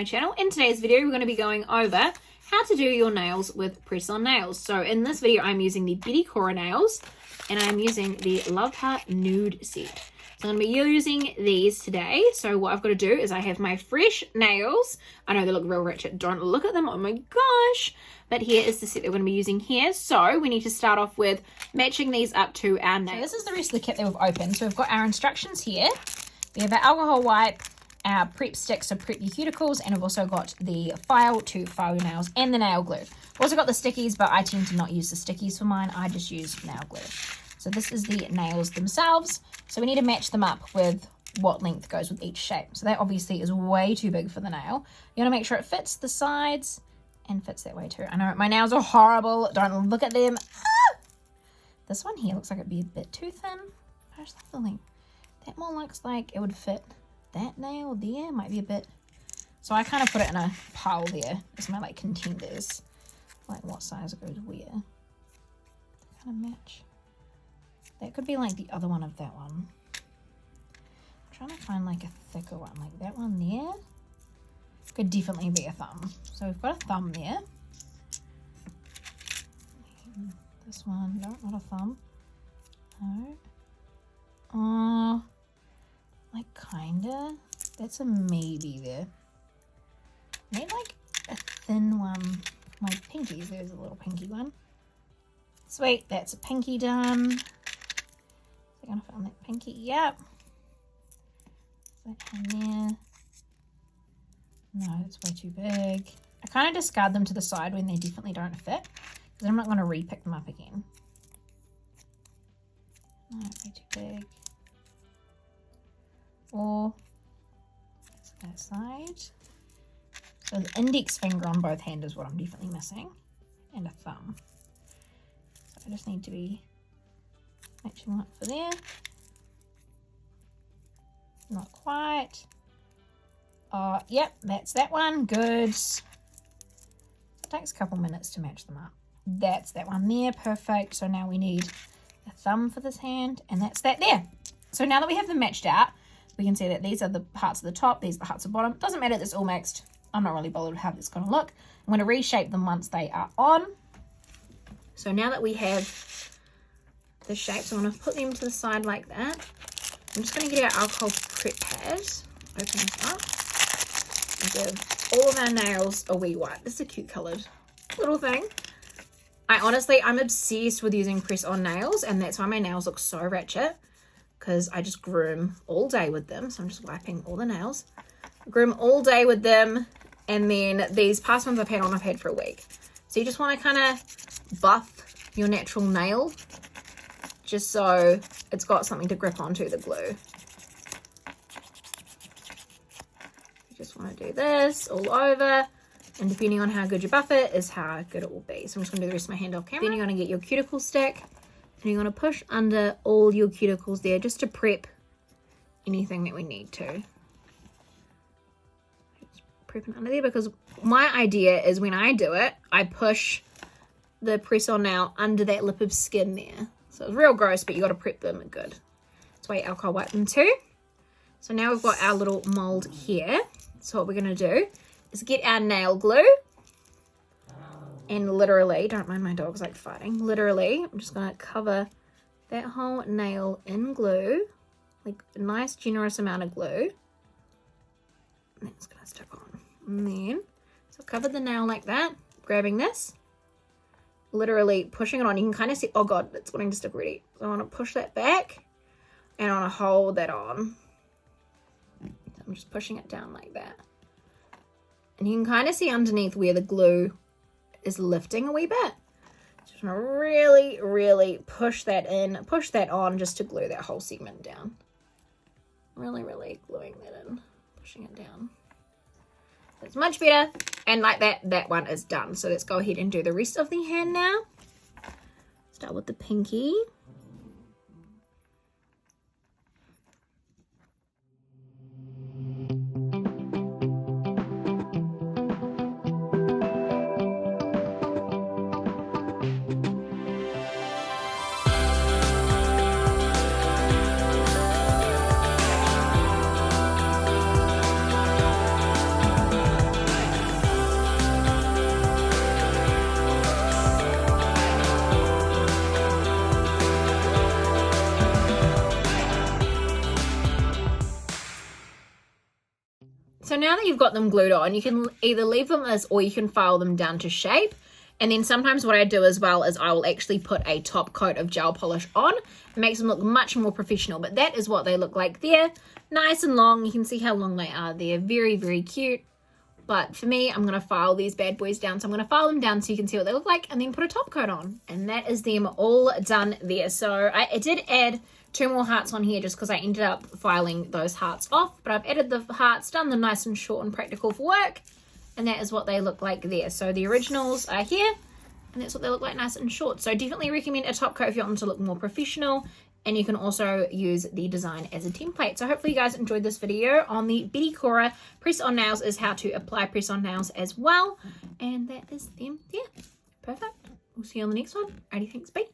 channel. In today's video, we're going to be going over how to do your nails with press-on nails. So in this video, I'm using the Betty Cora nails, and I'm using the Love Heart Nude set. So I'm going to be using these today. So what I've got to do is I have my fresh nails. I know they look real wretched. Don't look at them. Oh my gosh. But here is the set that we're going to be using here. So we need to start off with matching these up to our nails. So this is the rest of the kit that we've opened. So we've got our instructions here. We have our alcohol wipe, our prep sticks to prep your cuticles, and I've also got the file to file your nails and the nail glue. I've also got the stickies, but I tend to not use the stickies for mine. I just use nail glue. So this is the nails themselves. So we need to match them up with what length goes with each shape. So that obviously is way too big for the nail. You want to make sure it fits the sides and fits that way too. I know my nails are horrible. Don't look at them. Ah! This one here looks like it'd be a bit too thin. I just love the length. That one looks like it would fit that nail there. Might be a bit. So I kind of put it in a pile there as my like contenders. Like what size it goes where. Kind of match. That could be like the other one of that one. I'm trying to find like a thicker one, like that one there. Could definitely be a thumb. So we've got a thumb there. And this one, no, not a thumb. No. Like kinda. That's a maybe there. Maybe like a thin one. My pinkies, there's a little pinky one. Sweet, that's a pinky done. I'm gonna find that pinky. Yep. That one there. No, it's way too big. I kind of discard them to the side when they definitely don't fit, because I'm not going to re-pick them up again. No, way too big. Or that side. So the index finger on both hands is what I'm definitely missing, and a thumb. So I just need to be matching up for there. Not quite. Oh, yep, that's that one. Good. It takes a couple minutes to match them up. That's that one there. Perfect. So now we need a thumb for this hand, and that's that there. So now that we have them matched out, we can see that these are the parts of the top, these are the parts of the bottom. Doesn't matter, it's all mixed. I'm not really bothered with how this is going to look. I'm going to reshape them once they are on. So now that we have the shapes, I'm going to put them to the side like that. I'm just going to get our alcohol prep pad, open it up, and give all of our nails a wee wipe. This is a cute coloured little thing. I'm obsessed with using press-on nails, and that's why my nails look so ratchet, because I just groom all day with them. So I'm just wiping all the nails. Groom all day with them, and then these past ones I've had for a week. So you just want to kind of buff your natural nail, just so it's got something to grip onto the glue. You just want to do this all over, and depending on how good you buff it is how good it will be. So I'm just going to do the rest of my hand off camera. Then you're going to get your cuticle stick, and you're going to push under all your cuticles there just to prep anything that we need to. Just prepping under there, because my idea is when I do it, I push the press-on nail under that lip of skin there. So it's real gross, but you got to prep them good. That's why you alcohol wipe them too. So now we've got our little mold here. So what we're going to do is get our nail glue. And literally, don't mind my dog's like fighting. Literally, I'm just going to cover that whole nail in glue. Like a nice generous amount of glue. And it's going to stick on. And then, so cover the nail like that. Grabbing this. Literally pushing it on. You can kind of see, oh god, it's wanting to stick already. So I want to push that back and I want to hold that on. So I'm just pushing it down like that. And you can kind of see underneath where the glue is lifting a wee bit. Just want to really, really push that in, push that on just to glue that whole segment down. Really, really gluing that in, pushing it down. It's much better, and like that one is done. So let's go ahead and do the rest of the hand now. Start with the pinky. now that you've got them glued on, you can either leave them as, or you can file them down to shape. And then sometimes what I do as well is I will actually put a top coat of gel polish on. It makes them look much more professional, but that is what they look like there. Nice and long. You can see how long they are there. Very, very cute. But for me, I'm going to file these bad boys down. So I'm going to file them down so you can see what they look like and then put a top coat on. And that is them all done there. So I did add 2 more hearts on here just because I ended up filing those hearts off. But I've added the hearts, done them nice and short and practical for work. And that is what they look like there. So the originals are here, and that's what they look like, nice and short. So definitely recommend a top coat if you want them to look more professional. And you can also use the design as a template. So hopefully you guys enjoyed this video on the Betty Cora press-on nails, is how to apply press-on nails as well. And that is them there. Perfect. We'll see you on the next one. Alrighty, thanks, bye.